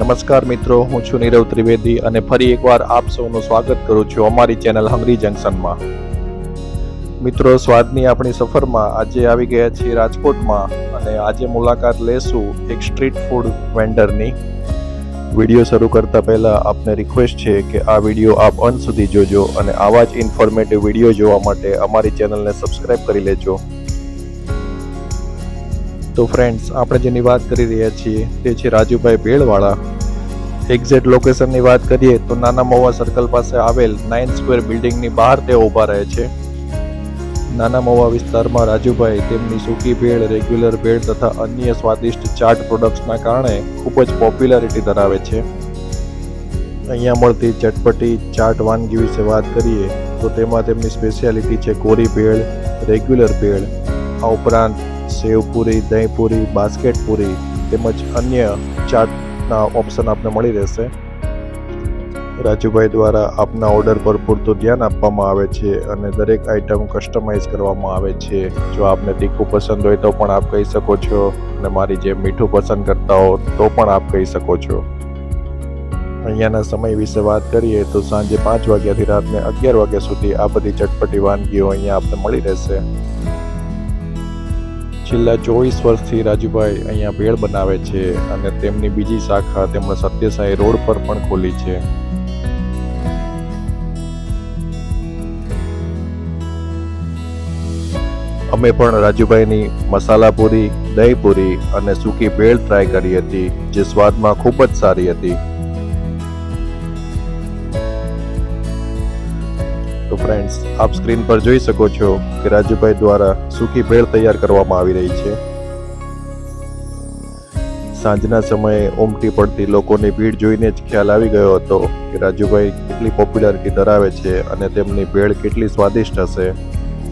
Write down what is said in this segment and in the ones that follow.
નમસ્કાર મિત્રો, હું છું નીરવ ત્રિવેદી અને ફરી એકવાર આપ સૌનું સ્વાગત કરું છું અમારી ચેનલ હંગરી જંકશનમાં. મિત્રો, સ્વાદની આપણી સફરમાં આજે આવી ગયા છીએ રાજકોટમાં અને આજે મુલાકાત લેશું એક સ્ટ્રીટ ફૂડ વેન્ડરની. વિડીયો શરૂ કરતા પહેલા આપને રિક્વેસ્ટ છે કે આ વિડીયો આપ અંત સુધી જોજો અને આવા જ ઇન્ફોર્મેટિવ વિડીયો જોવા માટે અમારી ચેનલને સબસ્ક્રાઇબ કરી લેજો. તો ફ્રેન્ડ્સ, આપણે જેની વાત કરી રહ્યા છીએ તે છે રાજુભાઈ ભેળવાળા. એક્ઝેક્ટ લોકેશનની વાત કરીએ તો નાના મહુવા સર્કલ પાસે આવેલ 9 સ્ક્વેર બિલ્ડિંગની બહાર તેઓ ઊભા રહે છે. નાના મહુવા વિસ્તારમાં રાજુભાઈ તેમની સૂકી ભેળ, રેગ્યુલર ભેળ તથા અન્ય સ્વાદિષ્ટ ચાટ પ્રોડક્ટ્સના કારણે ખૂબ જ પોપ્યુલારિટી ધરાવે છે. અહીંયા મળતી ચટપટી ચાટ વાનગી વિશે વાત કરીએ તો તેમાં તેમની સ્પેશિયાલિટી છે કોરી ભેળ, રેગ્યુલર ભેળ, આ ઉપરાંત સેવપુરી, દહીંપુરી, બાસ્કેટ પૂરી તેમજ અન્ય ચાટના ઓપ્શન આપને મળી રહેશે. રાજુભાઈ દ્વારા આપના ઓર્ડર પર પૂરતું ધ્યાન આપવામાં આવે છે અને દરેક આઈટમ કસ્ટમાઇઝ કરવામાં આવે છે. જો આપને તીખું પસંદ હોય તો પણ આપ કહી શકો છો અને મારી જેમ મીઠું પસંદ કરતા હો તો પણ આપ કહી શકો છો. અહીંયાના સમય વિશે વાત કરીએ તો સાંજે 5 વાગ્યાથી રાતને 11 વાગ્યા સુધી આ બધી ચટપટી વાનગીઓ અહીંયા આપને મળી રહેશે. છેલ્લા 24 વર્ષથી રાજુભાઈ અહીંયા ભેળ બનાવે છે અને તેમની બીજી શાખા તેમણે સત્યસાઈ રોડ પર પણ ખોલી છે. અમે પણ રાજુભાઈની મસાલા પૂરી, દહીં પૂરી અને સૂકી ભેળ ટ્રાય કરી હતી, જે સ્વાદમાં ખૂબ જ સારી હતી. તો ફ્રેન્ડ્સ, આપ સ્ક્રીન પર જોઈ શકો છો કે રાજુભાઈ દ્વારા સૂકી ભેળ તૈયાર કરવામાં આવી રહી છે. સાંજના સમયે ઉમટી પડતી લોકોની ભીડ જોઈને જ ખ્યાલ આવી ગયો હતો કે રાજુભાઈ કેટલી પોપ્યુલારિટી ધરાવે છે અને તેમની ભેળ કેટલી સ્વાદિષ્ટ હશે.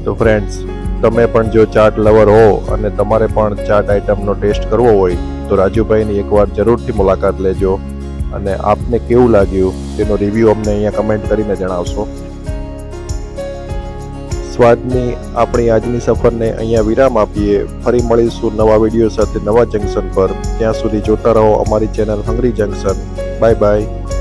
તો ફ્રેન્ડ્સ, તમે પણ જો ચાટ લવર હો અને તમારે પણ ચાટ આઈટમનો ટેસ્ટ કરવો હોય તો રાજુભાઈની એકવાર જરૂરથી મુલાકાત લેજો અને આપને કેવું લાગ્યું તેનો રિવ્યૂ અમને અહીંયા કમેન્ટ કરીને જણાવશો. સ્વાદની આપણી આજની સફરને અહીંયા વિરામ આપીએ. ફરી મળીશું નવા વિડીયો સાથે નવા જંકશન પર. ત્યાં સુધી જોતા રહો અમારી ચેનલ હંગરી જંકશન. Bye bye.